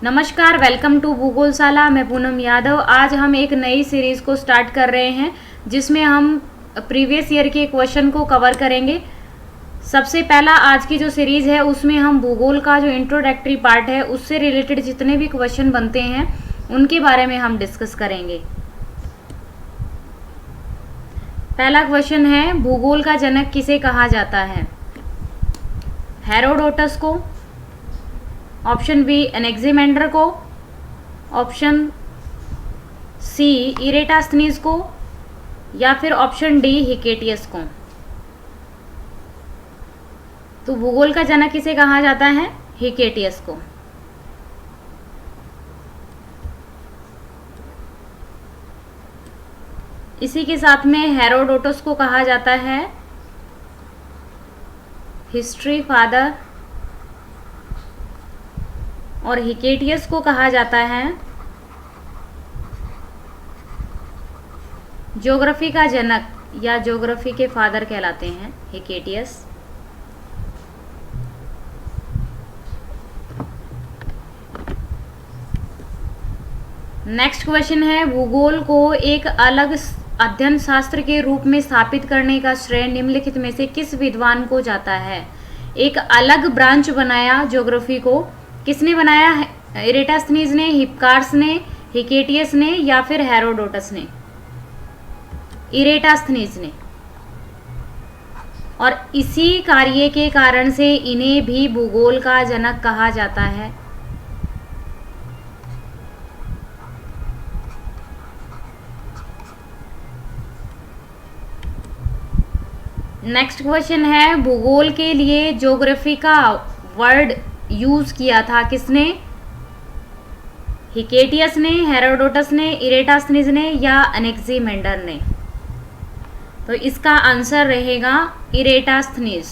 नमस्कार, welcome to भूगोलशाला। मैं पूनम यादव। आज हम एक नई सीरीज़ को स्टार्ट कर रहे हैं जिसमें हम प्रीवियस ईयर के क्वेश्चन को कवर करेंगे। सबसे पहला आज की जो सीरीज़ है उसमें हम भूगोल का जो इंट्रोडक्टरी पार्ट है उससे रिलेटेड जितने भी क्वेश्चन बनते हैं उनके बारे में हम डिस्कस करेंगे। पहला क्वेश्चन है, भूगोल का जनक किसे कहा जाता है? हेरोडोटस को, ऑप्शन बी एनेक्सिमेंडर को, ऑप्शन सी इरेटास्थनीज को, या फिर ऑप्शन डी हिकेटियस को। तो भूगोल का जनक किसे कहा जाता है? हिकेटियस को। इसी के साथ में हेरोडोटस को कहा जाता है हिस्ट्री फादर और हिकेटियस को कहा जाता है ज्योग्राफी का जनक या ज्योग्राफी के फादर कहलाते हैं हिकेटियस। नेक्स्ट क्वेश्चन है, भूगोल को एक अलग अध्ययन शास्त्र के रूप में स्थापित करने का श्रेय निम्नलिखित में से किस विद्वान को जाता है? एक अलग ब्रांच बनाया ज्योग्राफी को, किसने बनाया? इरेटास्थनीज ने, हिप्पार्कस ने, हिकेटियस ने, या फिर हेरोडोटस ने? इरेटास्थनीज ने। और इसी कार्य के कारण से इन्हें भी भूगोल का जनक कहा जाता है। नेक्स्ट क्वेश्चन है, भूगोल के लिए ज्योग्राफी का वर्ड यूज किया था किसने? हिकेटियस ने, हेरोडोटस ने, इरेटास्थनीज ने, या एनेक्सिमेंडर ने? तो इसका आंसर रहेगा इरेटास्थनीज।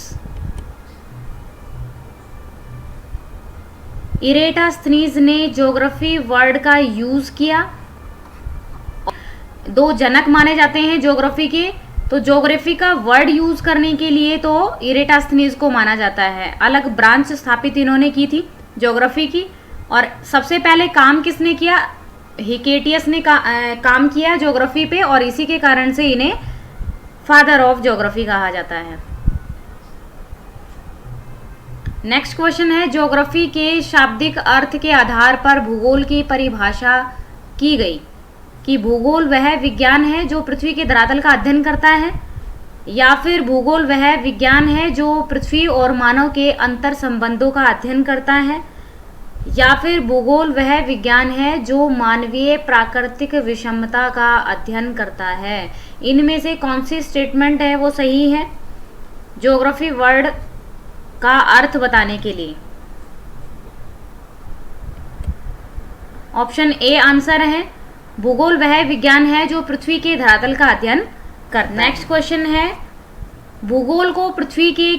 इरेटास्थनीज ने ज्योग्राफी वर्ड का यूज किया। दो जनक माने जाते हैं ज्योग्राफी के, तो ज्योग्राफी का वर्ड यूज करने के लिए तो इरेटास्थनीज को माना जाता है। अलग ब्रांच स्थापित इन्होंने की थी ज्योग्राफी की। और सबसे पहले काम किसने किया? हिकेटियस ने काम किया ज्योग्राफी पे, और इसी के कारण से इन्हें फादर ऑफ ज्योग्राफी कहा जाता है। नेक्स्ट क्वेश्चन है, ज्योग्राफी के शाब्दिक अर्थ के आधार पर भूगोल की परिभाषा की गई कि भूगोल वह विज्ञान है जो पृथ्वी के धरातल का अध्ययन करता है, या फिर भूगोल वह विज्ञान है जो पृथ्वी और मानव के अंतर संबंधों का अध्ययन करता है, या फिर भूगोल वह विज्ञान है जो मानवीय प्राकृतिक विषमता का अध्ययन करता है। इनमें से कौन सी स्टेटमेंट है वो सही है ज्योग्राफी वर्ड का अर्थ बताने के लिए? ऑप्शन ए आंसर है, भूगोल वह विज्ञान है जो पृथ्वी के धरातल का अध्ययन करता है। नेक्स्ट क्वेश्चन है, भूगोल को पृथ्वी के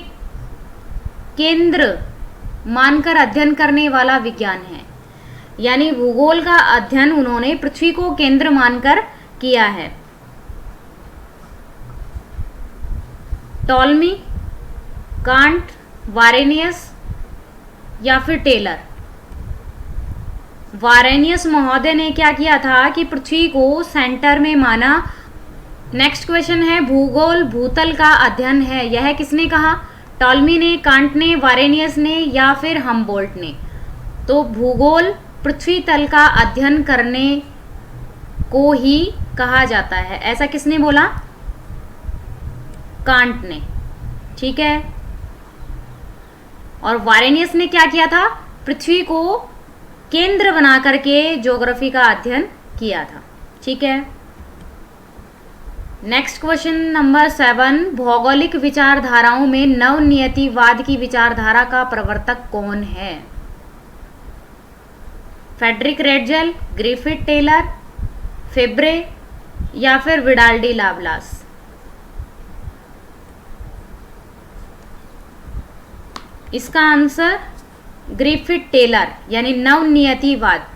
केंद्र मानकर अध्ययन करने वाला विज्ञान है। यानी भूगोल का अध्ययन उन्होंने पृथ्वी को केंद्र मानकर किया है। टॉलमी, कांट, वारेनियस, या फिर टेलर? वारेनियस महोदय ने क्या किया था कि पृथ्वी को सेंटर में माना। नेक्स्ट क्वेश्चन है, भूगोल भूतल का अध्ययन है, यह किसने कहा? टॉलमी ने, कांट ने, वारेनियस ने, या फिर हमबोल्ट ने? तो भूगोल पृथ्वी तल का अध्ययन करने को ही कहा जाता है, ऐसा किसने बोला? कांट ने। ठीक है। और वारेनियस ने क्या किया था? पृथ्वी को केंद्र बना करके ज्योग्राफी का अध्ययन किया था। ठीक है। नेक्स्ट क्वेश्चन नंबर 7, भौगोलिक विचारधाराओं में नवनियतिवाद की विचारधारा का प्रवर्तक कौन है? फ्रेडरिक रेडजेल, ग्रिफिथ टेलर, फेब्रे, या फिर विडाल्डी लाप्लास? इसका आंसर ग्रिफिथ टेलर, यानी नवनियतिवाद।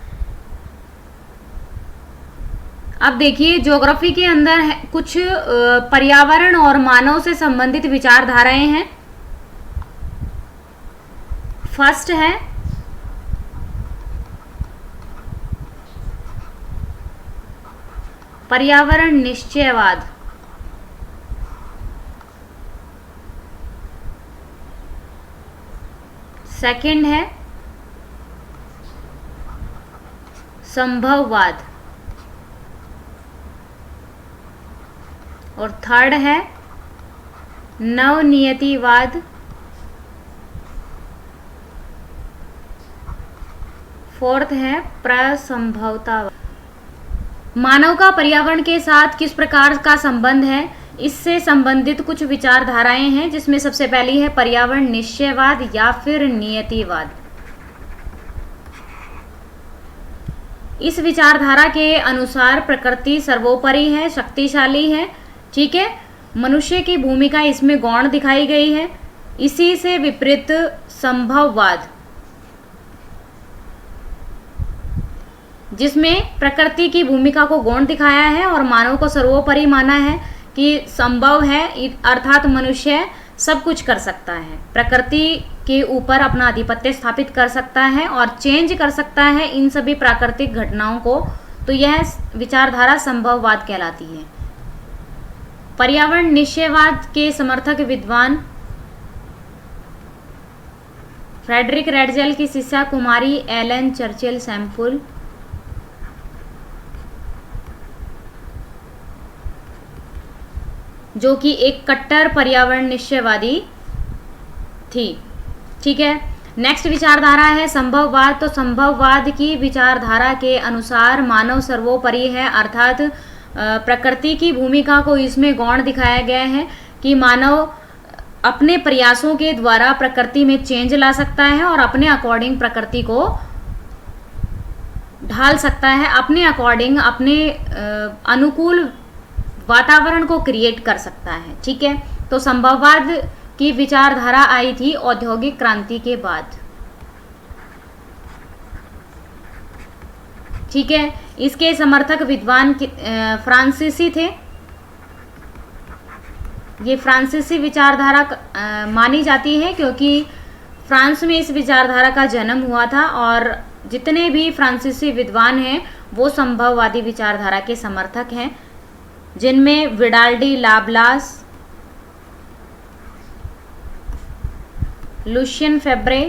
अब देखिए, ज्योग्राफी के अंदर कुछ पर्यावरण और मानव से संबंधित विचारधाराएं हैं। फर्स्ट है पर्यावरण निश्चयवाद। सेकंड है संभववाद और थर्ड है नवनियतिवाद। फोर्थ है प्रसंभवतावाद। मानव का पर्यावरण के साथ किस प्रकार का संबंध है, इससे संबंधित कुछ विचारधाराएं हैं, जिसमें सबसे पहली है पर्यावरण निश्चयवाद या फिर नियतिवाद। इस विचारधारा के अनुसार प्रकृति सर्वोपरि है, शक्तिशाली है, ठीक है। मनुष्य की भूमिका इसमें गौण दिखाई गई है। इसी से विपरीत संभववाद, जिसमें प्रकृति की भूमिका को गौण दिखाया है और मानव को सर्वोपरि माना है कि संभव है, अर्थात मनुष्य सब कुछ कर सकता है, प्रकृति के ऊपर अपना आधिपत्य स्थापित कर सकता है और चेंज कर सकता है इन सभी प्राकृतिक घटनाओं को। तो यह विचारधारा संभववाद कहलाती है। पर्यावरण निश्चयवाद के समर्थक विद्वान फ्रेडरिक रेडजेल की शिष्या कुमारी एलन चर्चिल सैम्पुल, जो कि एक कट्टर पर्यावरण निश्चयवादी थी, ठीक है। नेक्स्ट विचारधारा है संभववाद। तो संभववाद की विचारधारा के अनुसार मानव सर्वोपरि है, अर्थात प्रकृति की भूमिका को इसमें गौण दिखाया गया है कि मानव अपने प्रयासों के द्वारा प्रकृति में चेंज ला सकता है और अपने अकॉर्डिंग प्रकृति को ढाल सकता है, अपने अकॉर्डिंग अपने अनुकूल वातावरण को क्रिएट कर सकता है, ठीक है। तो संभववाद की विचारधारा आई थी औद्योगिक क्रांति के बाद, ठीक है। इसके समर्थक विद्वान फ्रांसीसी थे। ये फ्रांसीसी विचारधारा मानी जाती है क्योंकि फ्रांस में इस विचारधारा का जन्म हुआ था और जितने भी फ्रांसीसी विद्वान हैं वो संभववादी विचारधारा के समर्थक हैं, जिनमें विडाल्डी लाब्लास, लुशियन फेब्रे,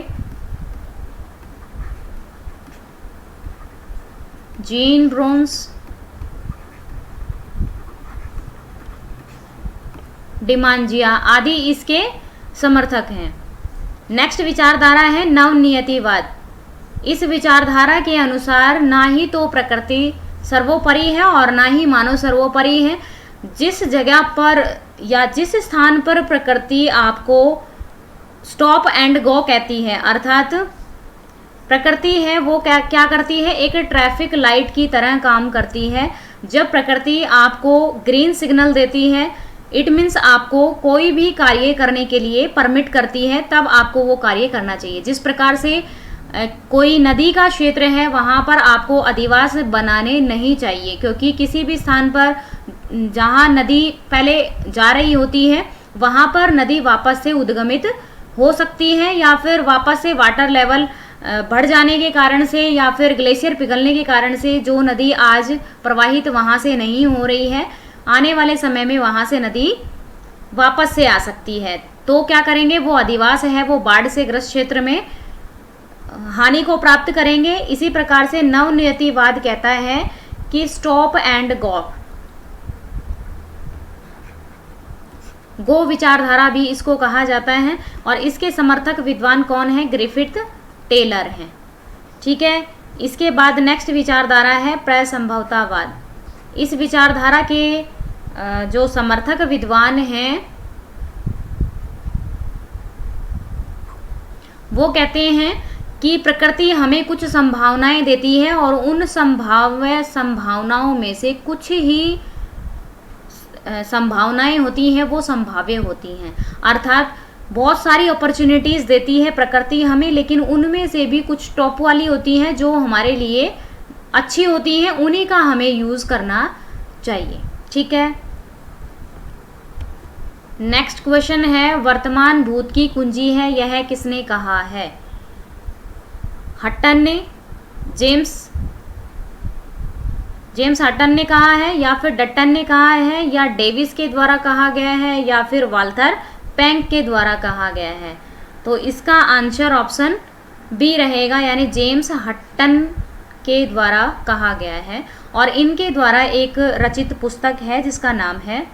जीन ब्रोन्स, डिमांजिया आदि इसके समर्थक हैं। नेक्स्ट विचारधारा है नवनियतिवाद। इस विचारधारा के अनुसार ना ही तो प्रकृति सर्वोपरि है और ना ही मानव सर्वोपरि है। जिस जगह पर या जिस स्थान पर प्रकृति आपको स्टॉप एंड गो कहती है, अर्थात प्रकृति है वो क्या करती है, एक ट्रैफिक लाइट की तरह काम करती है। जब प्रकृति आपको ग्रीन सिग्नल देती है, इट मीन्स आपको कोई भी कार्य करने के लिए परमिट करती है, तब आपको वो कार्य करना चाहिए। जिस प्रकार से कोई नदी का क्षेत्र है वहाँ पर आपको अधिवास बनाने नहीं चाहिए, क्योंकि किसी भी स्थान पर जहाँ नदी पहले जा रही होती है वहाँ पर नदी वापस से उद्गमित हो सकती है, या फिर वापस से वाटर लेवल बढ़ जाने के कारण से या फिर ग्लेशियर पिघलने के कारण से जो नदी आज प्रवाहित वहाँ से नहीं हो रही है, आने वाले समय में वहाँ से नदी वापस से आ सकती है। तो क्या करेंगे, वो अधिवास है वो बाढ़ से ग्रस्त क्षेत्र में हानि को प्राप्त करेंगे। इसी प्रकार से नवनियतिवाद कहता है कि स्टॉप एंड गो विचारधारा भी इसको कहा जाता है, और इसके समर्थक विद्वान कौन है, ग्रिफिथ टेलर हैं, ठीक है। इसके बाद नेक्स्ट विचारधारा है प्रसंभवतावाद। इस विचारधारा के जो समर्थक विद्वान हैं वो कहते हैं कि प्रकृति हमें कुछ संभावनाएं देती है और उन संभाव्य संभावनाओं में से कुछ ही संभावनाएं होती हैं वो संभाव्य होती हैं, अर्थात बहुत सारी अपॉर्चुनिटीज़ देती है प्रकृति हमें, लेकिन उनमें से भी कुछ टॉप वाली होती हैं जो हमारे लिए अच्छी होती हैं, उन्हीं का हमें यूज़ करना चाहिए, ठीक है। नेक्स्ट क्वेश्चन है वर्तमान भूत की कुंजी है, यह किसने कहा है, हट्टन ने, जेम्स जेम्स हटन ने कहा है, या फिर डट्टन ने कहा है, या डेविस के द्वारा कहा गया है, या फिर वाल्थर पैंक के द्वारा कहा गया है? तो इसका आंसर ऑप्शन बी रहेगा, यानी जेम्स हटन के द्वारा कहा गया है। और इनके द्वारा एक रचित पुस्तक है जिसका नाम है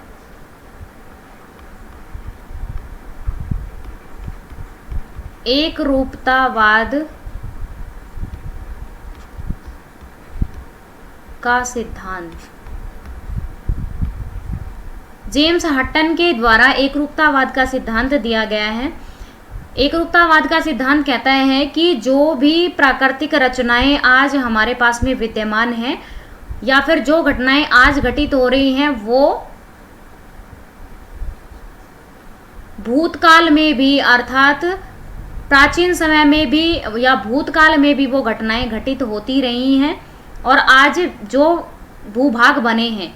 एक रूपतावाद का सिद्धांत। जेम्स हटन के द्वारा एकरूपतावाद का सिद्धांत दिया गया है। एकरूपतावाद का सिद्धांत कहता है कि जो भी प्राकृतिक रचनाएं आज हमारे पास में विद्यमान हैं, या फिर जो घटनाएं आज घटित हो रही हैं, वो भूतकाल में भी, अर्थात प्राचीन समय में भी या भूतकाल में भी वो घटनाएं घटित होती रही हैं, और आज जो भूभाग बने हैं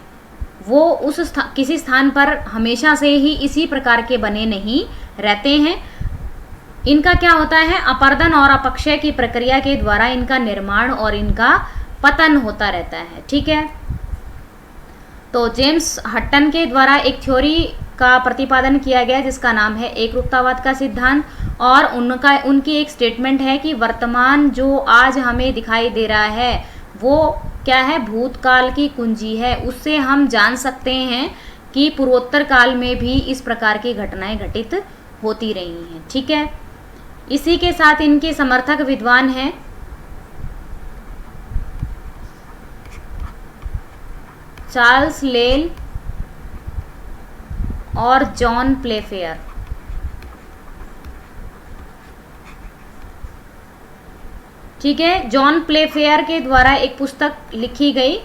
वो उस किसी स्थान पर हमेशा से ही इसी प्रकार के बने नहीं रहते हैं। इनका क्या होता है, अपरदन और अपक्षय की प्रक्रिया के द्वारा इनका निर्माण और इनका पतन होता रहता है। ठीक है, तो जेम्स हटन के द्वारा एक थ्योरी का प्रतिपादन किया गया जिसका नाम है एकरूपतावाद का सिद्धांत, और उनकी एक स्टेटमेंट है कि वर्तमान जो आज हमें दिखाई दे रहा है वो क्या है, भूतकाल की कुंजी है। उससे हम जान सकते हैं कि पूर्वोत्तर काल में भी इस प्रकार की घटनाएं घटित होती रही हैं। ठीक है, इसी के साथ इनके समर्थक विद्वान हैं चार्ल्स लेल और जॉन प्लेफेयर। ठीक है, जॉन प्लेफेयर के द्वारा एक पुस्तक लिखी गई,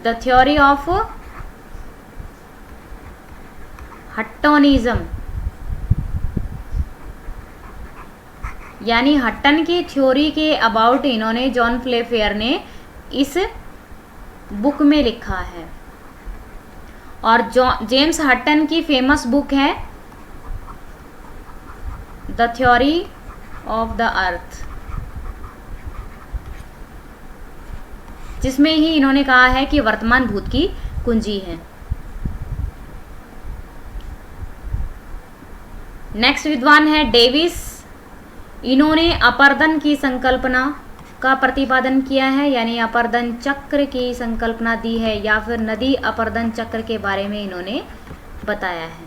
द थ्योरी ऑफ हट्टोनिज्म, यानी हट्टन की थ्योरी के अबाउट इन्होंने, जॉन प्लेफेयर ने इस बुक में लिखा है। और जेम्स हट्टन की फेमस बुक है the theory of the earth, जिसमें ही इन्होंने कहा है कि वर्तमान भूत की कुंजी है। नेक्स्ट विद्वान है डेविस। इन्होंने अपरदन की संकल्पना का प्रतिपादन किया है, यानी अपरदन चक्र की संकल्पना दी है, या फिर नदी अपरदन चक्र के बारे में इन्होंने बताया है।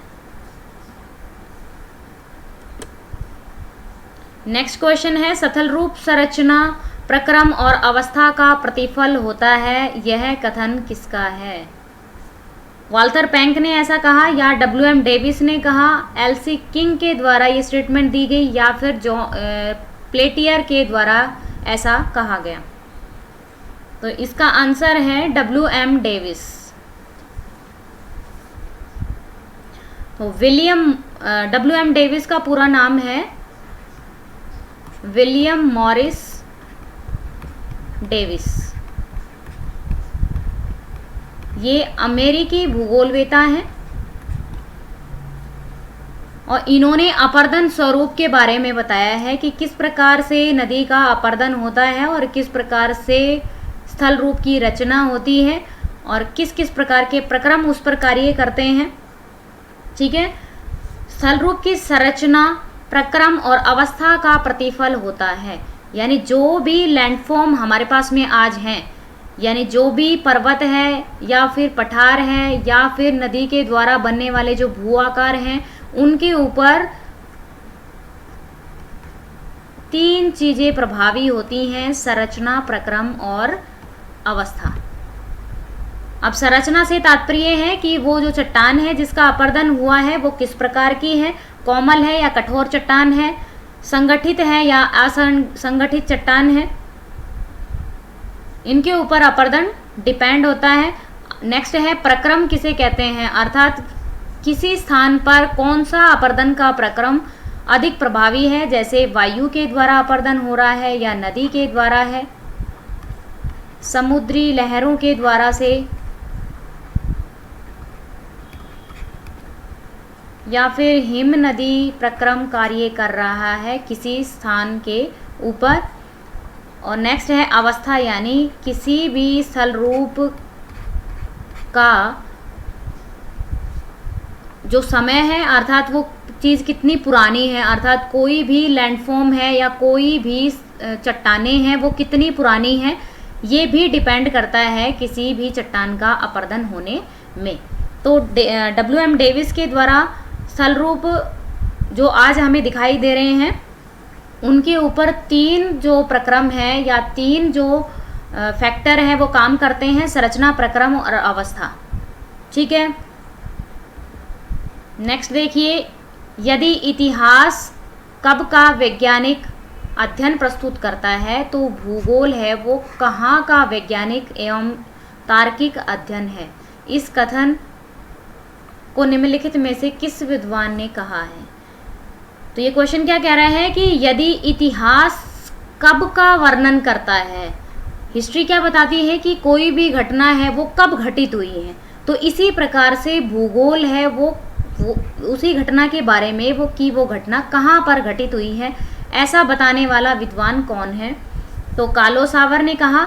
नेक्स्ट क्वेश्चन है, सथल रूप संरचना प्रक्रम और अवस्था का प्रतिफल होता है, यह कथन किसका है? वाल्थर पैंक ने ऐसा कहा, या डब्ल्यू.एम. डेविस ने कहा, एल.सी. किंग के द्वारा ये स्टेटमेंट दी गई, या फिर प्लेटियर के द्वारा ऐसा कहा गया? तो इसका आंसर है डब्ल्यू.एम. डेविस। तो डब्ल्यू.एम. डेविस का पूरा नाम है विलियम मॉरिस डेविस। ये अमेरिकी भूगोलवेता हैं, और इन्होंने अपरदन स्वरूप के बारे में बताया है कि किस प्रकार से नदी का अपरदन होता है, और किस प्रकार से स्थल रूप की रचना होती है, और किस किस प्रकार के प्रक्रम उस पर कार्य करते हैं। ठीक है, स्थल रूप की संरचना, प्रक्रम और अवस्था का प्रतिफल होता है, यानी जो भी लैंडफॉर्म हमारे पास में आज हैं, यानी जो भी पर्वत है या फिर पठार है या फिर नदी के द्वारा बनने वाले जो भू आकार हैं, उनके ऊपर 3 चीजें प्रभावी होती हैं, संरचना, प्रक्रम और अवस्था। अब संरचना से तात्पर्य है कि वो जो चट्टान है जिसका अपरदन हुआ है वो किस प्रकार की है, कोमल है या कठोर चट्टान है, संगठित है या असंगठित चट्टान है, इनके ऊपर अपरदन डिपेंड होता है। नेक्स्ट है प्रक्रम किसे कहते हैं, अर्थात किसी स्थान पर कौन सा अपरदन का प्रक्रम अधिक प्रभावी है, जैसे वायु के द्वारा अपरदन हो रहा है, या नदी के द्वारा है, समुद्री लहरों के द्वारा से, या फिर हिम नदी प्रक्रम कार्य कर रहा है किसी स्थान के ऊपर। और नेक्स्ट है अवस्था, यानी किसी भी स्थल रूप का जो समय है, अर्थात वो चीज़ कितनी पुरानी है, अर्थात कोई भी लैंडफॉर्म है या कोई भी चट्टानें हैं वो कितनी पुरानी है, ये भी डिपेंड करता है किसी भी चट्टान का अपरदन होने में। तो WM डेविस के द्वारा स्थल रूप जो आज हमें दिखाई दे रहे हैं उनके ऊपर 3 जो प्रक्रम है या 3 जो फैक्टर हैं वो काम करते हैं, संरचना, प्रक्रम और अवस्था। ठीक है, नेक्स्ट देखिए, यदि इतिहास कब का वैज्ञानिक अध्ययन प्रस्तुत करता है तो भूगोल है वो कहाँ का वैज्ञानिक एवं तार्किक अध्ययन है। इस कथन को निम्नलिखित में से किस विद्वान ने कहा है। तो ये क्वेश्चन क्या कह रहा है कि यदि इतिहास कब का वर्णन करता है, हिस्ट्री क्या बताती है कि कोई भी घटना है वो कब घटित हुई है, तो इसी प्रकार से भूगोल है वो उसी घटना के बारे में वो घटना कहाँ पर घटित हुई है, ऐसा बताने वाला विद्वान कौन है। तो कार्लो सावर ने कहा,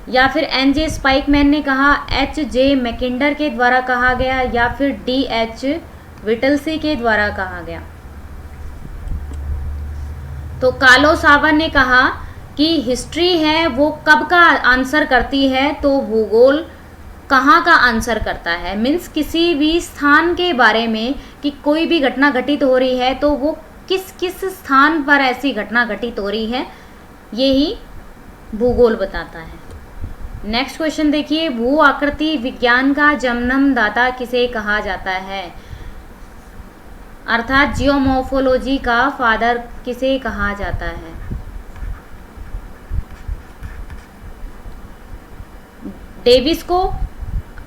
या फिर NJ स्पाइकमैन ने कहा, HJ मैकिंडर के द्वारा कहा गया, या फिर DH विटलसी के द्वारा कहा गया। तो कार्लो सावर ने कहा कि हिस्ट्री है वो कब का आंसर करती है, तो भूगोल कहाँ का आंसर करता है। मीन्स किसी भी स्थान के बारे में कि कोई भी घटना घटित हो रही है तो वो किस किस स्थान पर ऐसी घटना घटित हो रही है, यही भूगोल बताता है। नेक्स्ट क्वेश्चन देखिए, भू आकृति विज्ञान का जन्मदाता किसे कहा जाता है, अर्थात जियोमॉर्फोलॉजी का फादर किसे कहा जाता है। डेविस को,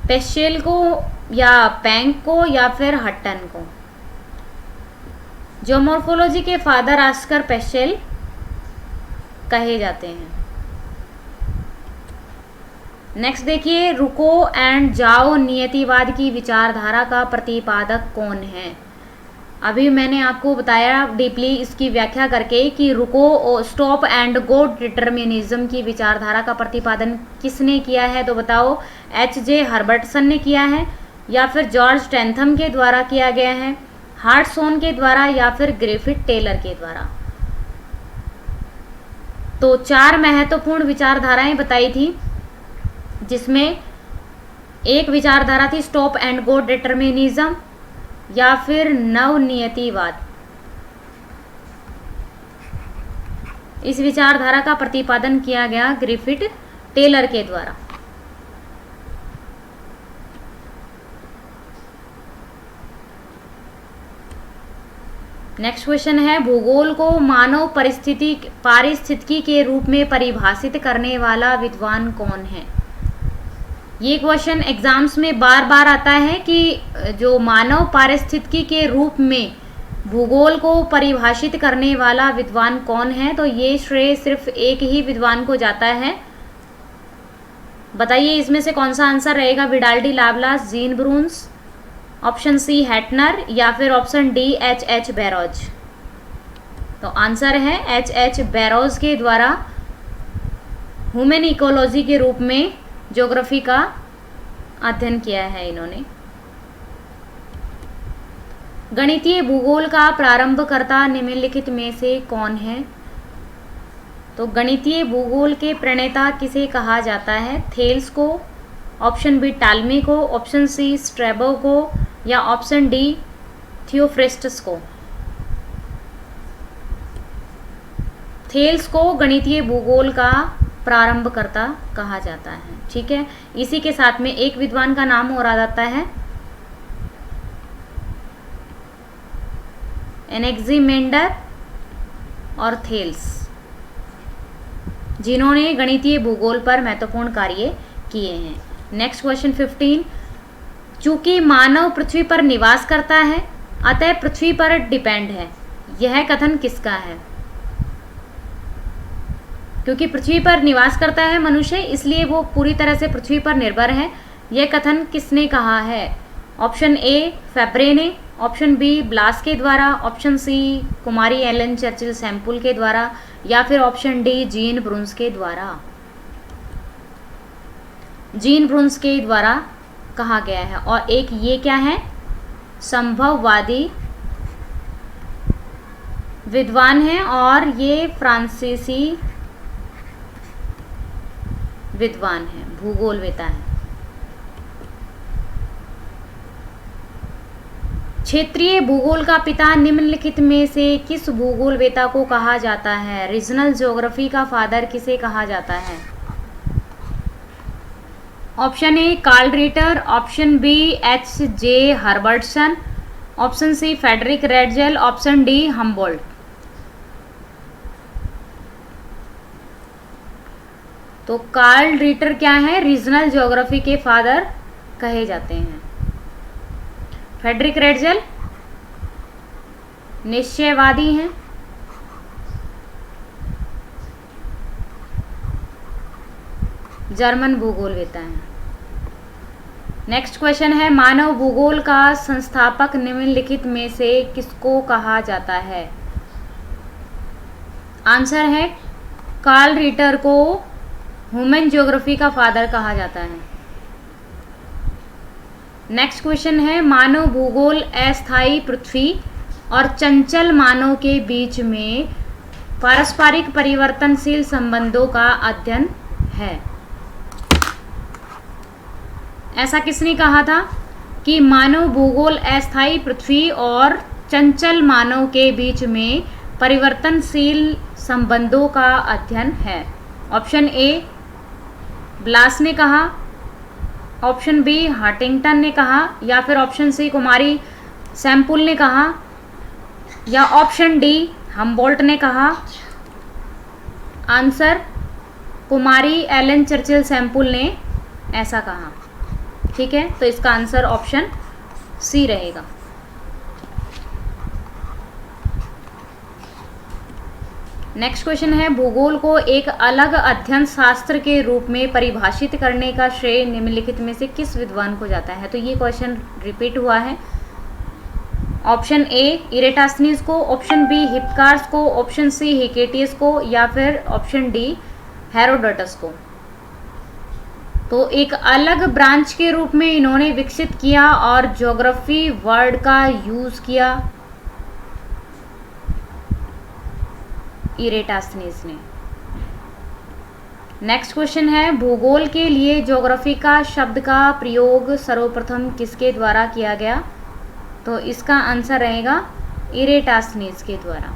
पेशेल को, या पैंक को, या फिर हट्टन को। जियोमॉर्फोलॉजी के फादर आस्कर पेशेल कहे जाते हैं। नेक्स्ट देखिए, रुको एंड जाओ नियतिवाद की विचारधारा का प्रतिपादक कौन है। अभी मैंने आपको बताया डीपली इसकी व्याख्या करके कि रुको, स्टॉप एंड गो डिटर्मिनिज्म की विचारधारा का प्रतिपादन किसने किया है, तो बताओ HJ हर्बर्टसन ने किया है, या फिर जॉर्ज टेंथम के द्वारा किया गया है, हार्टसोन के द्वारा, या फिर ग्रिफिथ टेलर के द्वारा। तो 4 महत्वपूर्ण विचारधाराएं बताई थी, जिसमें एक विचारधारा थी स्टॉप एंड गो डिटर्मिनिज्म, या फिर नवनियतिवाद। इस विचारधारा का प्रतिपादन किया गया ग्रिफिथ टेलर के द्वारा। नेक्स्ट क्वेश्चन है, भूगोल को मानव पारिस्थितिकी के रूप में परिभाषित करने वाला विद्वान कौन है। ये क्वेश्चन एग्जाम्स में बार बार आता है कि जो मानव पारिस्थितिकी के रूप में भूगोल को परिभाषित करने वाला विद्वान कौन है, तो ये श्रेय सिर्फ एक ही विद्वान को जाता है। बताइए इसमें से कौन सा आंसर रहेगा, विडाल्डी, लाप्लास, जीन ब्रून्स, ऑप्शन सी हैटनर, या फिर ऑप्शन डी H.H. बैरोज। तो आंसर है H.H. बैरोज के द्वारा ह्यूमन इकोलॉजी के रूप में ज्योग्राफी का अध्ययन किया है इन्होंने। गणितीय भूगोल का प्रारंभकर्ता निम्नलिखित में से कौन है। तो गणितीय भूगोल के प्रणेता किसे कहा जाता है, थेल्स को, ऑप्शन बी टालमी को, ऑप्शन सी स्ट्रैबो को, या ऑप्शन डी थियोफ्रेस्टस को। थेल्स को गणितीय भूगोल का प्रारंभकर्ता कहा जाता है। ठीक है, इसी के साथ में एक विद्वान का नाम और आ जाता है, एनेक्सिमेंडर और थेल्स, जिन्होंने गणितीय भूगोल पर महत्वपूर्ण कार्य किए हैं। नेक्स्ट क्वेश्चन 15, चूंकि मानव पृथ्वी पर निवास करता है अतः पृथ्वी पर डिपेंड है, यह कथन किसका है। क्योंकि पृथ्वी पर निवास करता है मनुष्य, इसलिए वो पूरी तरह से पृथ्वी पर निर्भर है, यह कथन किसने कहा है। ऑप्शन ए फेब्रे ने, ऑप्शन बी ब्लास के द्वारा, ऑप्शन सी कुमारी एलन चर्चिल सैंपल के द्वारा, या फिर ऑप्शन डी जीन ब्रुन्स के द्वारा। जीन ब्रुन्स के द्वारा कहा गया है। और एक ये क्या है, संभववादी विद्वान है और ये फ्रांसीसी विद्वान है, भूगोलवेता है। क्षेत्रीय भूगोल का पिता निम्नलिखित में से किस भूगोलवेता को कहा जाता है? रीजनल ज्योग्राफी का फादर किसे कहा जाता है? Option A Carl Ritter, option B H.J. Herbertson, option C Friedrich Ratzel, option D Humboldt. तो कार्ल रिटर क्या है? रीजनल ज्योग्राफी के फादर कहे जाते हैं। फ्रेडरिक रेडजेल निश्चयवादी हैं। जर्मन भूगोलवेता हैं। नेक्स्ट क्वेश्चन है, मानव भूगोल का संस्थापक निम्नलिखित में से किसको कहा जाता है? आंसर है कार्ल रिटर को ह्यूमन ज्योग्राफी का फादर कहा जाता है। नेक्स्ट क्वेश्चन है, मानव भूगोल अस्थायी पृथ्वी और चंचल मानव के बीच में पारस्परिक परिवर्तनशील संबंधों का अध्ययन है। ऐसा किसने कहा था कि मानव भूगोल अस्थायी पृथ्वी और चंचल मानव के बीच में परिवर्तनशील संबंधों का अध्ययन है? ऑप्शन ए ब्लास ने कहा, ऑप्शन बी हंटिंगटन ने कहा, या फिर ऑप्शन सी कुमारी सैंपल ने कहा, या ऑप्शन डी हम्बोल्ट ने कहा। आंसर कुमारी एलन चर्चिल सैंपल ने ऐसा कहा। ठीक है, तो इसका आंसर ऑप्शन सी रहेगा। नेक्स्ट क्वेश्चन है, भूगोल को एक अलग अध्ययन शास्त्र के रूप में परिभाषित करने का श्रेय निम्नलिखित में से किस विद्वान को जाता है? तो ये क्वेश्चन रिपीट हुआ है। ऑप्शन ए इरेटास्नीज को, ऑप्शन बी हिप्कार्स को, ऑप्शन सी हिकेटियस को, या फिर ऑप्शन डी हेरोडोटस को। तो एक अलग ब्रांच के रूप में इन्होंने विकसित किया और ज्योग्राफी वर्ड का यूज किया इरेटास्नीज ने। नेक्स्ट क्वेश्चन है, भूगोल के लिए ज्योग्राफी का शब्द का प्रयोग सर्वप्रथम किसके द्वारा किया गया? तो इसका आंसर रहेगा इरेटास्नीज के द्वारा।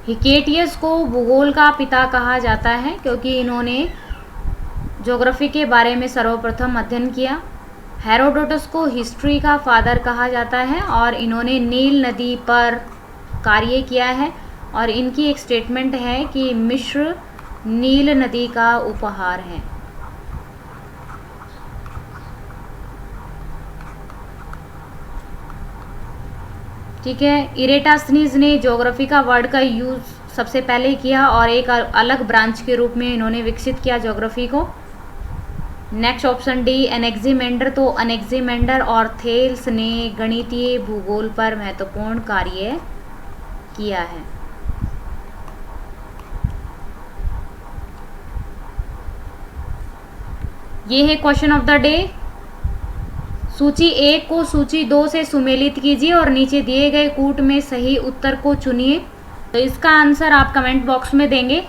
हिकेटियस को भूगोल का पिता कहा जाता है क्योंकि इन्होंने ज्योग्राफी के बारे में सर्वप्रथम अध्ययन किया। हेरोडोटस को हिस्ट्री का फादर कहा जाता है और इन्होंने नील नदी पर कार्य किया है और इनकी एक स्टेटमेंट है कि मिस्र नील नदी का उपहार है। ठीक है, इरेटास्नीज ने ज्योग्राफी का वर्ड का यूज सबसे पहले किया और एक अलग ब्रांच के रूप में इन्होंने विकसित किया ज्योग्राफी को। नेक्स्ट ऑप्शन डी एनेक्सिमेंडर, तो एनेक्सिमेंडर और थेल्स ने गणितीय भूगोल पर महत्वपूर्ण कार्य किया है। ये है क्वेश्चन ऑफ द डे। सूची 1 को सूची 2 से सुमेलित कीजिए और नीचे दिए गए कूट में सही उत्तर को चुनिए। तो इसका आंसर आप कमेंट बॉक्स में देंगे।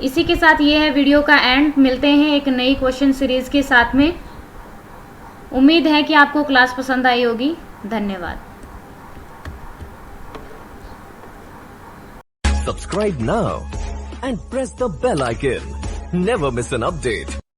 इसी के साथ ये है वीडियो का एंड। मिलते हैं एक नई क्वेश्चन सीरीज के साथ में। उम्मीद है कि आपको क्लास पसंद आई होगी। धन्यवाद। Subscribe now and press the bell icon. Never miss an update.